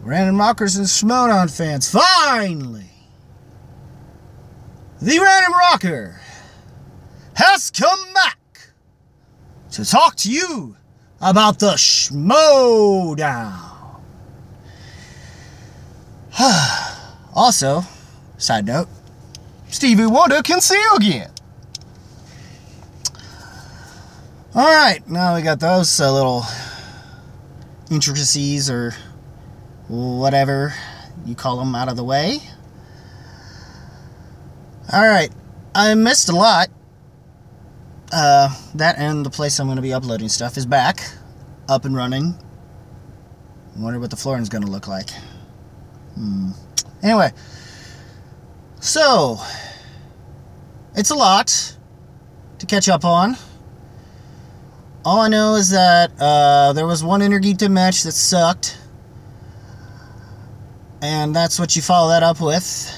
Random Rockers and Schmoedown fans, finally! The Random Rocker has come back to talk to you about the Schmoedown. Also, side note, Stevie Wonder can sing again. Alright, now we got those little intricacies or whatever you call them out of the way. Alright, I missed a lot. That and the place I'm going to be uploading stuff is back, up and running. I wonder what the flooring's going to look like. Anyway, so it's a lot to catch up on. All I know is that there was one Intergeekdom match that sucked, and that's what you follow that up with.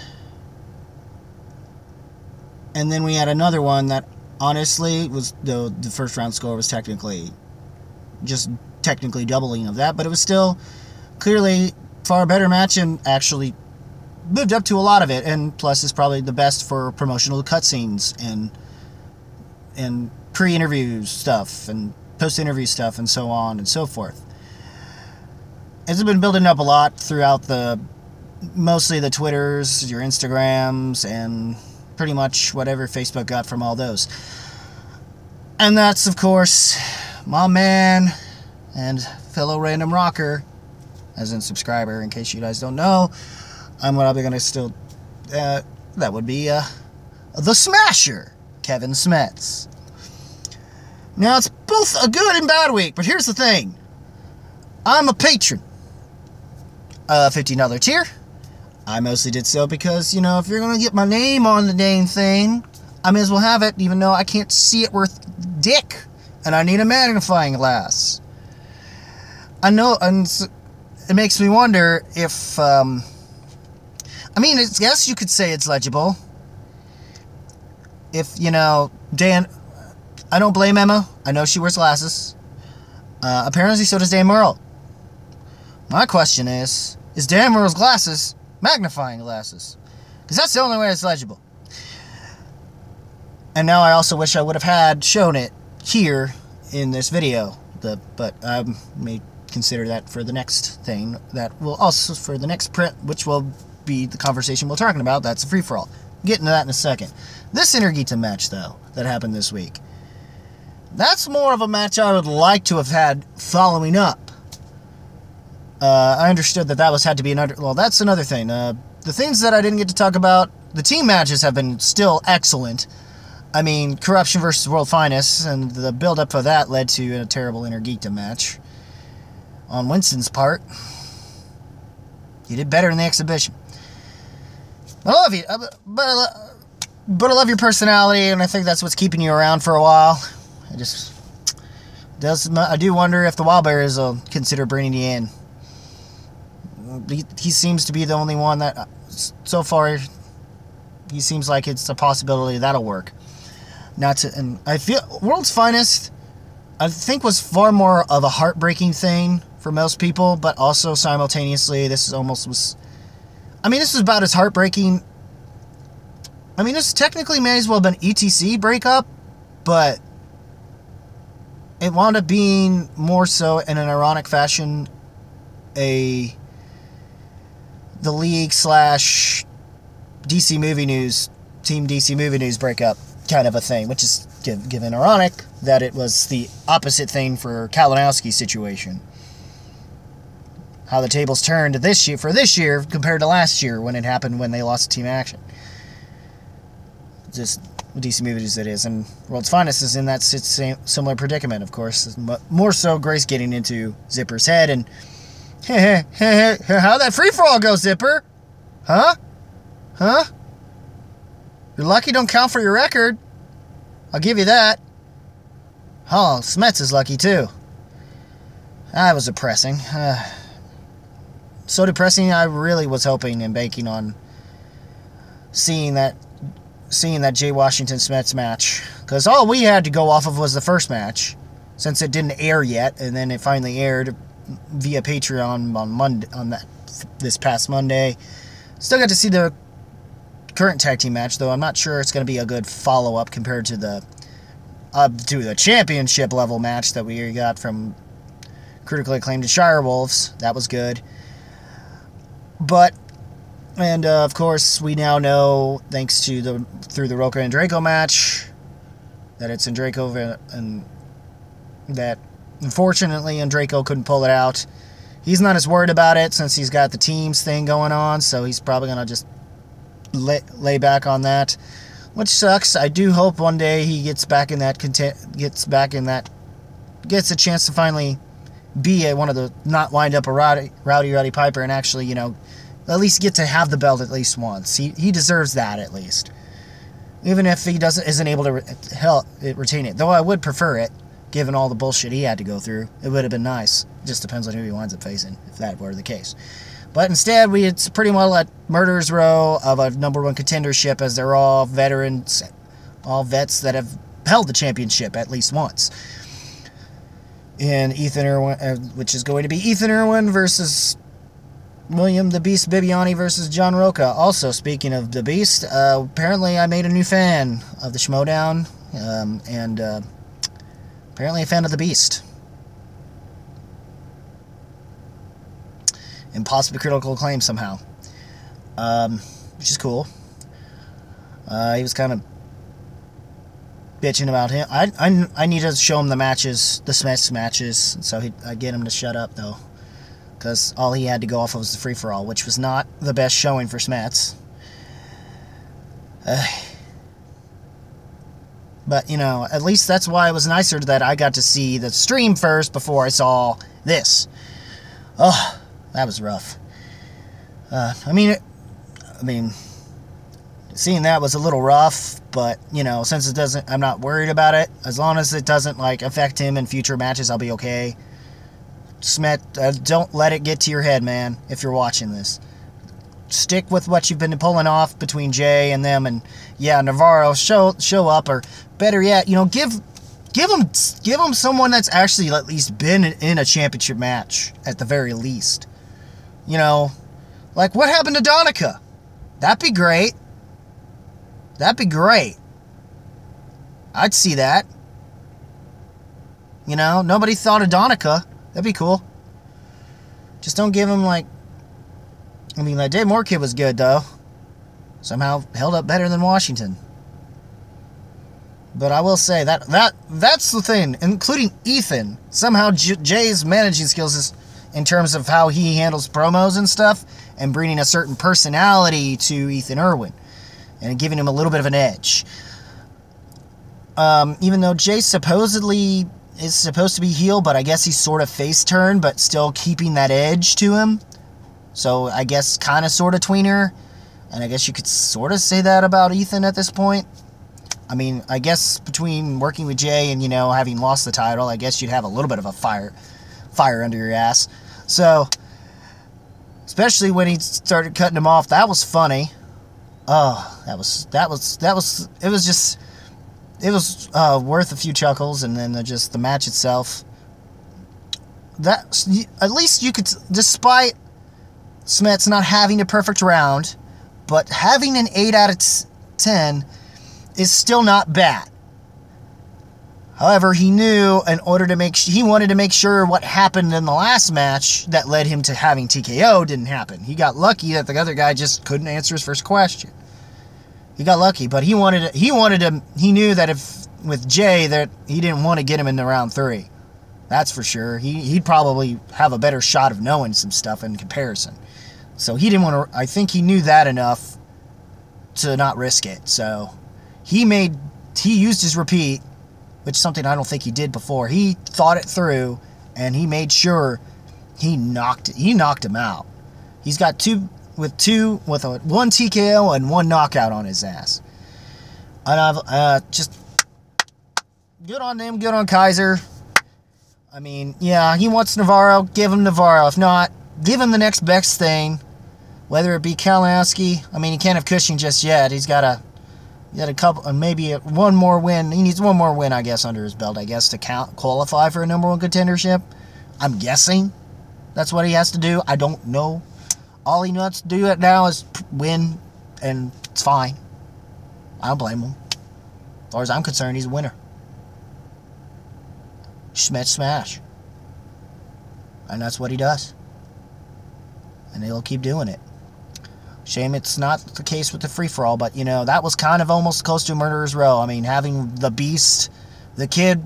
And then we had another one that honestly was the first round score was technically doubling of that, but it was still clearly far better match and actually lived up to a lot of it, and plus is probably the best for promotional cutscenes and pre-interview stuff and post-interview stuff and so on and so forth. It's been building up a lot throughout mostly the Twitters, your Instagrams, and pretty much whatever Facebook got from all those. And that's, of course, my man and fellow Random Rocker, as in subscriber, in case you guys don't know. I'm probably going to still, that would be the Smasher, Kevin Smets. Now, it's both a good and bad week, but here's the thing. I'm a patron. $15 tier. I mostly did so because, you know, if you're going to get my name on the dang thing, I may as well have it, even though I can't see it worth dick, and I need a magnifying glass. I know, and it makes me wonder if, I mean, I guess you could say it's legible. If, you know, Dan, I don't blame Emma. I know she wears glasses. Apparently so does Dan Merle. My question is Dan Merle's glasses magnifying glasses? Because that's the only way it's legible. And now I also wish I would have shown it here in this video. But I may consider that for the next thing. That will also, for the next print, which will be the conversation we're talking about. That's a free-for-all. Get into that in a second. This Intergeekdom match, though, that happened this week. That's more of a match I would like to have had following up. I understood that had to be another... Well, that's another thing. The things that I didn't get to talk about, the team matches have been still excellent. I mean, Corruption versus World Finest, and the build-up for that led to a terrible Intergeekdom match. On Winston's part, you did better in the exhibition. I love you, but I love your personality, and I think that's what's keeping you around for a while. I do wonder if the Wildberries will consider bringing you in. He seems to be the only one that, so far, he seems like it's a possibility that'll work. And I feel World's Finest, I think, was far more of a heartbreaking thing for most people, but also simultaneously, this was about as heartbreaking. I mean, this technically may as well have been ETC breakup, but it wound up being more so in an ironic fashion the League / DC Movie News, Team DC Movie News breakup kind of a thing, which is given ironic that it was the opposite thing for Kalinowski's situation. How the tables turned this year compared to last year when it happened when they lost Team Action. Just DC Movie News it is, and World's Finest is in that similar predicament, of course. More so Grace getting into Zipper's head and how'd that free-for-all go, Zipper? Huh? Your lucky don't count for your record. I'll give you that. Oh, Smets is lucky, too. That was depressing. So depressing, I really was hoping and banking on seeing that Jay Washington Smets match. Because all we had to go off of was the first match, since it didn't air yet, and then it finally aired via Patreon on Monday, on that this past Monday. Still got to see the current tag team match, though I'm not sure it's going to be a good follow-up compared to the championship level match that we got from critically acclaimed Shire Wolves. That was good. But, and of course, we now know, thanks to through the Roca and Draco match, that it's Draco, and that unfortunately Draco couldn't pull it out. He's not as worried about it since he's got the teams thing going on, so he's probably gonna just lay back on that, which sucks. I do hope one day he gets back in that gets a chance to finally be one of the, not wind up a Rowdy Piper and actually, you know, at least get to have the belt at least once. He deserves that at least, even if he isn't able to retain it. Though I would prefer it, given all the bullshit he had to go through. It would have been nice. It just depends on who he winds up facing, if that were the case. But instead, it's pretty well at Murderer's Row of a #1 contendership, as they're all veterans, all vets that have held the championship at least once. And Ethan Irwin, which is going to be Ethan Irwin versus William the Beast Bibiani versus John Roca. Also, speaking of the Beast, apparently I made a new fan of the Schmoedown, and apparently a fan of the Beast. And possibly critical acclaim somehow, which is cool. He was kind of bitching about him. I need to show him the matches, the Smiths matches, so I get him to shut up though, because all he had to go off of was the free-for-all, which was not the best showing for Smets. But you know, at least that's why it was nicer that I got to see the stream first before I saw this. Oh, that was rough. I mean, seeing that was a little rough, but you know, since it doesn't, I'm not worried about it. As long as it doesn't like affect him in future matches, I'll be okay. Smet, don't let it get to your head, man. If you're watching this, stick with what you've been pulling off between Jay and them, and yeah, Navarro show up, or better yet, you know, give him someone that's actually at least been in a championship match at the very least. You know, like what happened to Donica? That'd be great. That'd be great. I'd see that. You know, nobody thought of Donica. That'd be cool. Just don't give him like, I mean, that Dave Moore kid was good though. Somehow held up better than Washington. But I will say that's the thing, including Ethan. Somehow Jay's managing skills is, in terms of how he handles promos and stuff, and bringing a certain personality to Ethan Irwin, and giving him a little bit of an edge. Even though Jay supposedly is supposed to be heel, but I guess he's sort of face turned, but still keeping that edge to him. So I guess kind of sort of tweener, and I guess you could sort of say that about Ethan at this point. I mean, I guess between working with Jay and, you know, having lost the title, I guess you'd have a little bit of a fire under your ass. So, especially when he started cutting him off, that was funny. Oh, it was worth a few chuckles, and then just the match itself. That, at least you could, despite Smets not having a perfect round, but having an 8 out of 10 is still not bad. However, he knew he wanted to make sure what happened in the last match that led him to having TKO didn't happen. He got lucky that the other guy just couldn't answer his first question. He got lucky, but he knew that if with Jay that he didn't want to get him into round 3. That's for sure. He'd probably have a better shot of knowing some stuff in comparison. So he didn't want to, I think he knew that enough to not risk it. So he used his repeat, which is something I don't think he did before. He thought it through, and he made sure he knocked him out. He's got one TKO and 1 knockout on his ass. And just good on them, good on Kaiser. I mean, yeah, he wants Navarro, give him Navarro. If not, give him the next best thing, whether it be Kalinowski. I mean, he can't have Cushing just yet. He's got a couple, maybe one more win. He needs one more win, I guess, under his belt, I guess, to qualify for a #1 contendership. I'm guessing that's what he has to do. I don't know. All he wants to do now is win, and it's fine. I don't blame him. As far as I'm concerned, he's a winner. Smash. And that's what he does. And he'll keep doing it. Shame it's not the case with the free-for-all, but, you know, that was kind of almost close to a murderer's row. I mean, having the Beast, the kid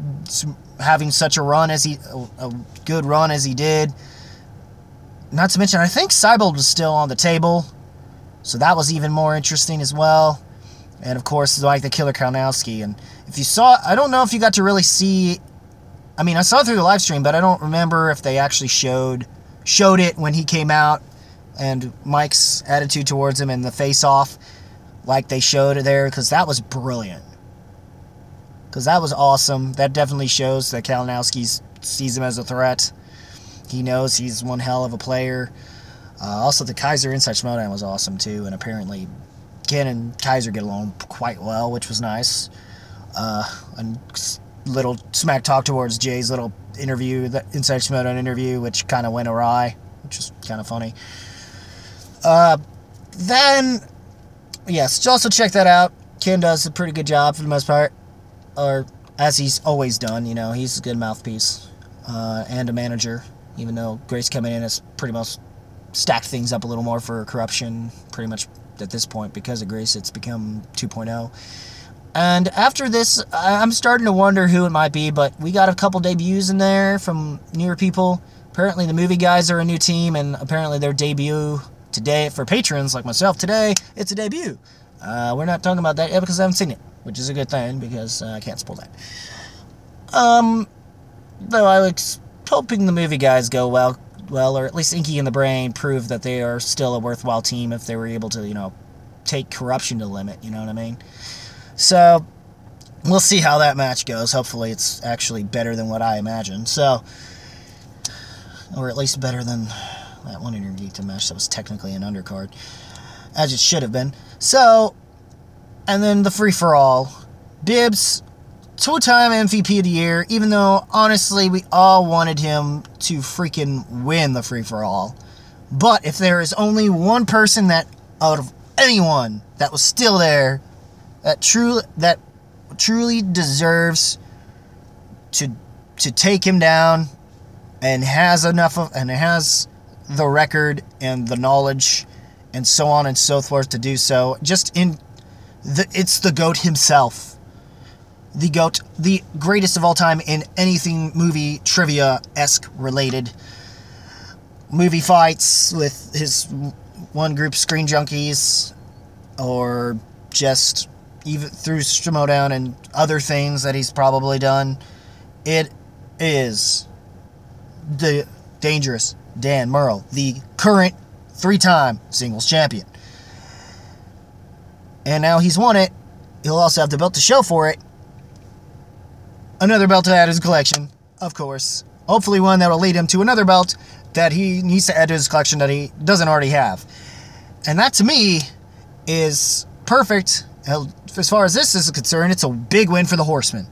having such a good run as he did. Not to mention, I think Cybold was still on the table, so that was even more interesting as well. And, of course, like the Killer Kalinowski. And if you saw, I don't know if you got to really see, I mean, I saw it through the live stream, but I don't remember if they actually showed it when he came out, and Mike's attitude towards him and the face-off, like they showed it there, because that was brilliant. Because that was awesome. That definitely shows that Kalinowski sees him as a threat. He knows he's one hell of a player. Also, the Kaiser inside Schmoedown was awesome, too, and apparently Ken and Kaiser get along quite well, which was nice. And little smack talk towards Jay's little interview, the inside Schmoedown interview, which kind of went awry, which was kind of funny. Then, yes, also check that out. Ken does a pretty good job for the most part, or as he's always done. You know, he's a good mouthpiece and a manager, even though Grace coming in has pretty much stacked things up a little more for corruption, pretty much at this point. Because of Grace, it's become 2.0. And after this, I'm starting to wonder who it might be, but we got a couple debuts in there from newer people. Apparently the movie guys are a new team, and apparently their debut today, for patrons like myself today, it's a debut. We're not talking about that yet because I haven't seen it, which is a good thing because I can't spoil that. Though I was hoping the movie guys go well, or at least Inky and the Brain prove that they are still a worthwhile team if they were able to, you know, take corruption to the limit, you know what I mean? So, we'll see how that match goes. Hopefully it's actually better than what I imagined. So, or at least better than that one Intergeekdom match that was technically an undercard, as it should have been. So, and then the free-for-all. Bibbs, two-time MVP of the year, even though, honestly, we all wanted him to freaking win the free-for-all. But if there is only one person that, out of anyone, that was still there, that truly deserves to take him down, and has the record and the knowledge and so on and so forth to do so, it's the GOAT himself. The GOAT, the greatest of all time in anything movie trivia-esque related. Movie fights with his one group Screen Junkies, or just even through Schmoedown and other things that he's probably done. It is the dangerous Dan Murrell, the current 3-time singles champion. And now he's won it. He'll also have the belt to show for it. Another belt to add to his collection, of course. Hopefully one that will lead him to another belt that he needs to add to his collection that he doesn't already have. And that, to me, is perfect. As far as this is concerned, it's a big win for the Horsemen.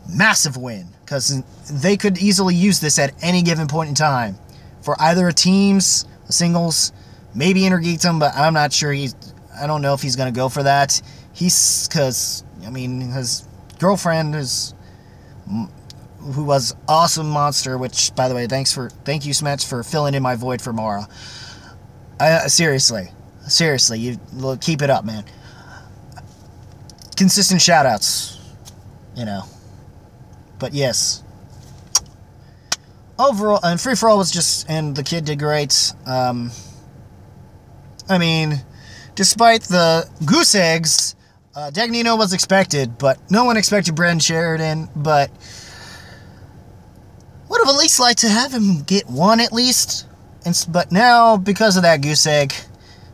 Massive win. Because they could easily use this at any given point in time. For either a teams, a singles, maybe Intergeekdom, but I'm not sure I don't know if he's going to go for that. Because, I mean, his girlfriend who was awesome monster, which, by the way, thank you, Smets, for filling in my void for Mara. Seriously, you keep it up, man. Consistent shoutouts, you know. But yes, overall, and free for all was just, and the kid did great. I mean, despite the goose eggs, Dagnino was expected, but no one expected Bren Sheridan. But would have at least liked to have him get one at least. But now, because of that goose egg,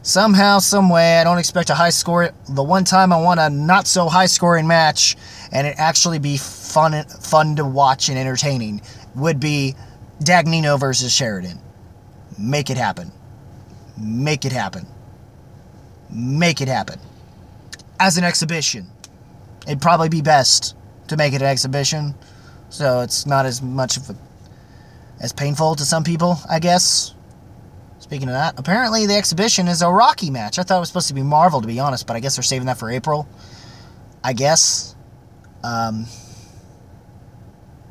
somehow, some way, I don't expect a high score. The one time I want a not so high scoring match, and it actually be fun to watch and entertaining, would be Dagnino versus Sheridan. Make it happen. Make it happen. Make it happen. As an exhibition. It'd probably be best to make it an exhibition, so it's not as much of as painful to some people, I guess. Speaking of that, apparently the exhibition is a Rocky match. I thought it was supposed to be Marvel, to be honest, but I guess they're saving that for April. I guess.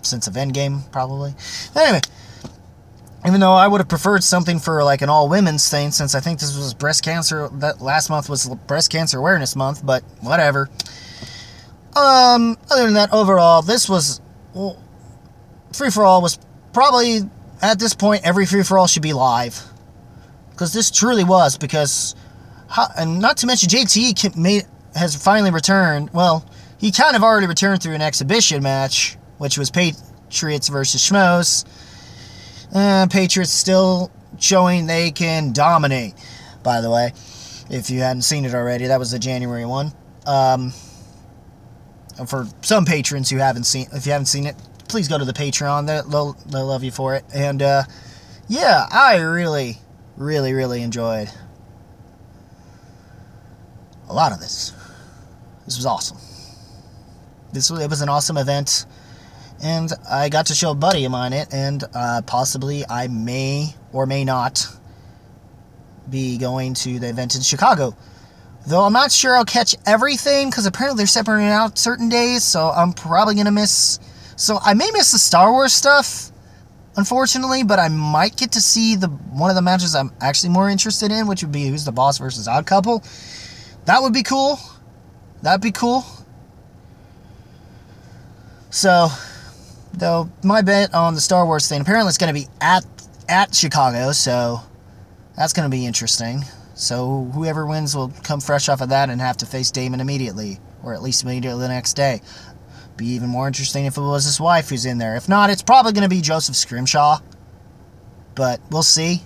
Since of Endgame, probably. Anyway, even though I would have preferred something for like an all-women's thing, since I think this was breast cancer, that last month was Breast Cancer Awareness Month, but whatever. Other than that, overall, this was... Well, free-for-all was probably, at this point, every free-for-all should be live. Because this truly was, because... And not to mention, JT has finally returned. Well, he kind of already returned through an exhibition match, which was Patriots versus Schmoes. Patriots still showing they can dominate, by the way. If you hadn't seen it already, that was the January one. For some patrons who haven't seen, if you haven't seen it, please go to the Patreon. They'll love you for it. And yeah, I really enjoyed a lot of this. This was awesome. It was an awesome event, and I got to show a buddy of mine it, and possibly I may or may not be going to the event in Chicago. Though I'm not sure I'll catch everything, because apparently they're separating out certain days, so I'm probably going to miss... So I may miss the Star Wars stuff, unfortunately, but I might get to see one of the matches I'm actually more interested in, which would be Who's the Boss versus Odd Couple. That would be cool. That'd be cool. So, though, my bet on the Star Wars thing, apparently it's going to be at Chicago, so that's going to be interesting. So, whoever wins will come fresh off of that and have to face Damon immediately, or at least immediately the next day. Be even more interesting if it was his wife who's in there. If not, it's probably going to be Joseph Scrimshaw, but we'll see.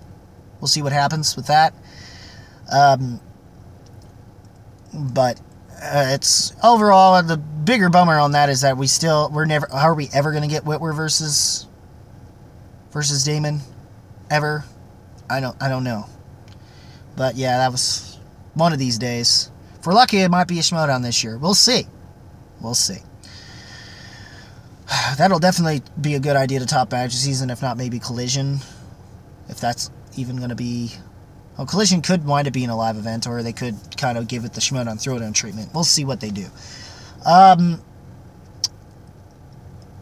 We'll see what happens with that. But it's overall the bigger bummer on that is that we're never. How are we ever going to get Whitwer versus Damon? Ever? I don't know. But yeah, that was one of these days. If we're lucky, it might be a Schmoedown this year. We'll see. We'll see. That'll definitely be a good idea to top Badger season, if not maybe Collision. If that's even going to be... Well, Collision could wind up being a live event, or they could kind of give it the Schmoedown Throwdown treatment. We'll see what they do.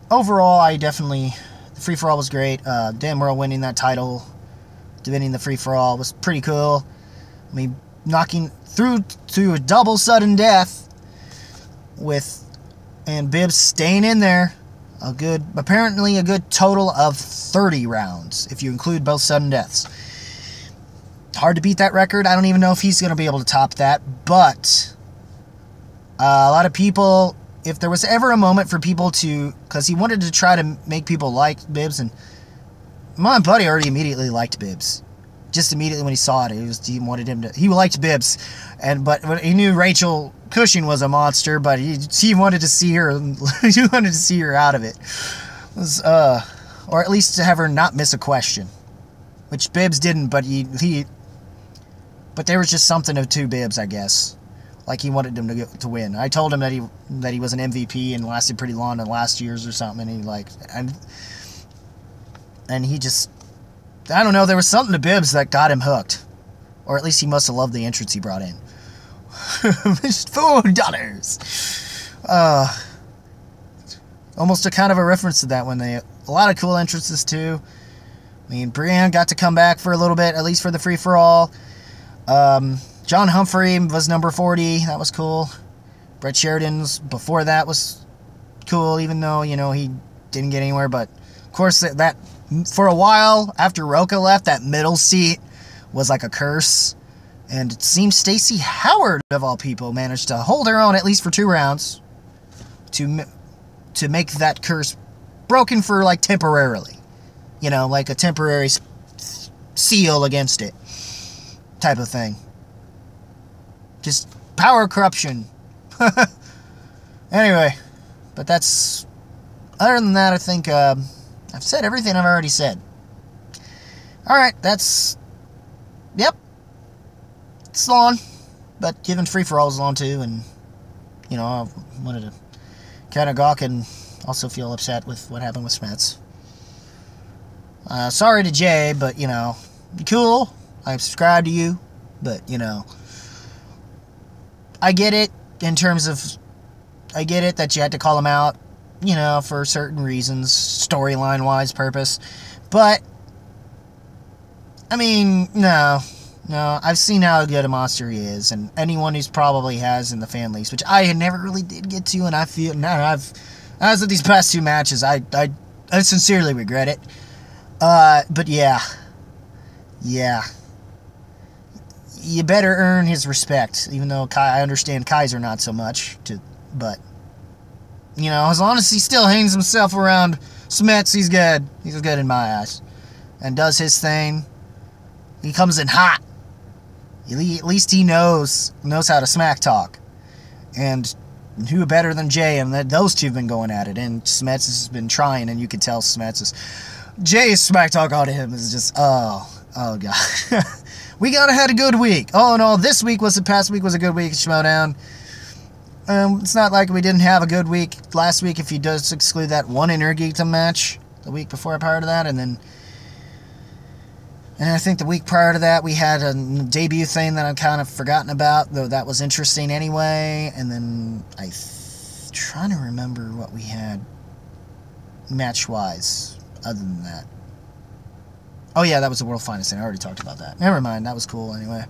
Overall, the free-for-all was great. Dan Murrell winning that title, winning the free-for-all was pretty cool. I mean, knocking through to a double sudden death and Bibbs staying in there. Apparently a good total of 30 rounds, if you include both sudden deaths. Hard to beat that record. I don't even know if he's going to be able to top that, but a lot of people, if there was ever a moment for people to, because he wanted to try to make people like Bibbs, and my buddy already immediately liked Bibbs. Just immediately when he saw it, he liked Bibbs, but he knew Rachel Cushing was a monster, but he wanted to see her, he wanted to see her out of it. Or at least to have her not miss a question, which Bibbs didn't, but but there was just something to Bibbs, I guess. Like he wanted him to win. I told him that he was an MVP and lasted pretty long in the last years or something, and he just, I don't know, there was something to Bibbs that got him hooked. Or at least he must have loved the entrance he brought in. $4. Almost a kind of a reference to that when a lot of cool entrances too. I mean, Brienne got to come back for a little bit, at least for the free-for-all. John Humphrey was number 40. That was cool. Brett Sheridan's before that was cool, even though, he didn't get anywhere. But, of course, that for a while, after Roca left, that middle seat was like a curse. And it seems Stacey Howard, of all people, managed to hold her own at least for 2 rounds to make that curse broken for, like, temporarily. Like a temporary seal against it type of thing. Just power corruption. Anyway, but that's... Other than that, I think I've said everything I've already said. Alright, that's... Yep. It's long, but given free-for-all is long too, and, I wanted to kind of gawk and also feel upset with what happened with Smets. Sorry to Jay, but, cool. I subscribe to you, but, you know, I get it in terms of, I get it that you had to call him out, you know, for certain reasons, storyline-wise purpose, but, I mean, no, I've seen how good a monster he is, and anyone who's probably has in the fan leagues, which I never really did get to, and I feel, now as of these past 2 matches, I sincerely regret it, but yeah, you better earn his respect, even though I understand Kaiser not so much, but, you know, as long as he still hangs himself around Smets, he's good. He's good in my eyes. And does his thing. He comes in hot. At least he knows how to smack talk. And who better than Jay? And those two have been going at it. And Smets has been trying, and you can tell Jay's smack talk on him is just, oh God. We had a good week. All in all, this past week was a good week at Schmoedown. It's not like we didn't have a good week last week if you just exclude that one Intergeekdom match the week before prior to that, and I think the week prior to that we had a debut thing that I've kind of forgotten about, though that was interesting anyway, and then trying to remember what we had match-wise other than that. Oh yeah, that was the World Finest thing. I already talked about that. Never mind, that was cool anyway.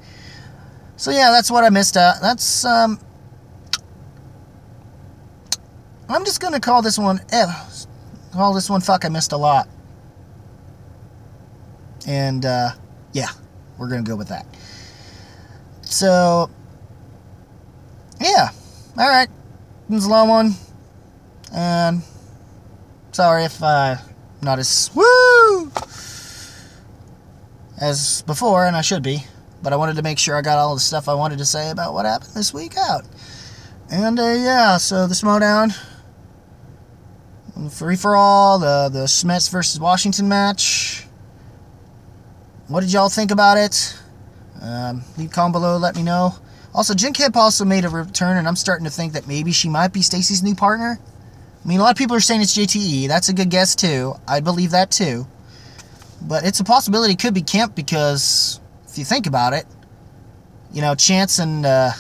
So yeah, that's what I missed out. That's, I'm just gonna call this one, fuck, I missed a lot. And, yeah, we're gonna go with that. So, yeah, alright. It was a long one. And, sorry if not as woo as before, and I should be, but I wanted to make sure I got all the stuff I wanted to say about what happened this week out. And, yeah, so the Schmoedown, free-for-all, the Smets versus Washington match. What did y'all think about it? Leave a comment below, let me know. Also, Jen Kemp also made a return, and I'm starting to think that maybe she might be Stacy's new partner. I mean, a lot of people are saying it's JTE. That's a good guess, too. I believe that, too. But it's a possibility it could be Kemp because, if you think about it, you know, Chance and the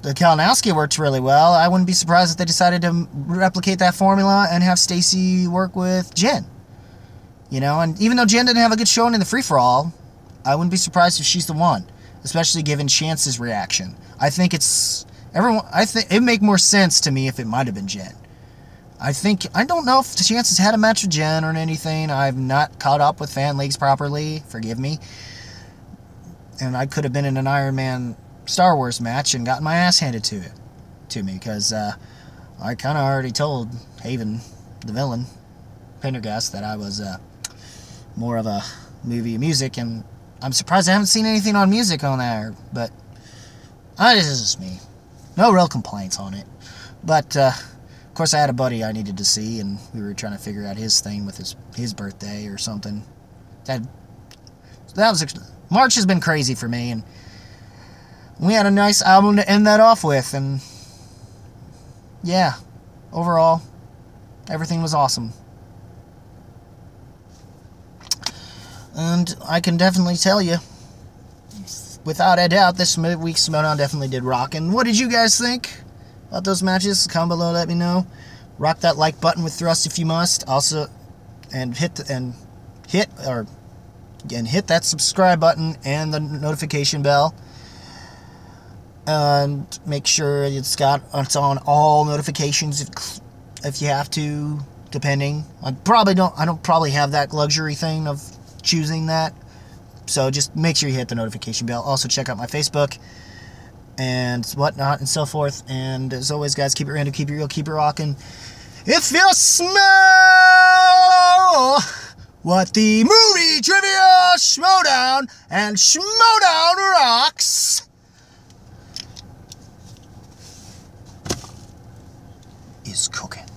Kalinowski worked really well. I wouldn't be surprised if they decided to replicate that formula and have Stacy work with Jen. You know, and even though Jen didn't have a good showing in the free-for-all, I wouldn't be surprised if she's the one, especially given Chance's reaction. I think it'd make more sense to me if it might have been Jen. I don't know if Chance has had a match with Jen or anything. I've not caught up with fan leagues properly. Forgive me. And I could have been in an Iron Man Star Wars match and gotten my ass handed to me because I kind of already told Haven, the villain, Pendergast, that I was more of a movie music, and I'm surprised I haven't seen anything on music on there, but this is just me. No real complaints on it. But of course I had a buddy I needed to see, and we were trying to figure out his thing with his birthday or something. March has been crazy for me, and we had a nice album to end that off with, and yeah, overall, everything was awesome. And I can definitely tell you, without a doubt, this week's Schmoedown definitely did rock. And what did you guys think about those matches? Comment below, let me know. Rock that like button with thrust if you must. Also, and hit that subscribe button and the notification bell. And make sure it's on all notifications if you have to, depending. I don't probably have that luxury thing of choosing that, so just make sure you hit the notification bell. Also check out my Facebook and whatnot and so forth, and as always guys, keep it random, keep it real, keep it rocking. If you smell what the movie trivia Schmoedown and Schmoedown rocks is cooking.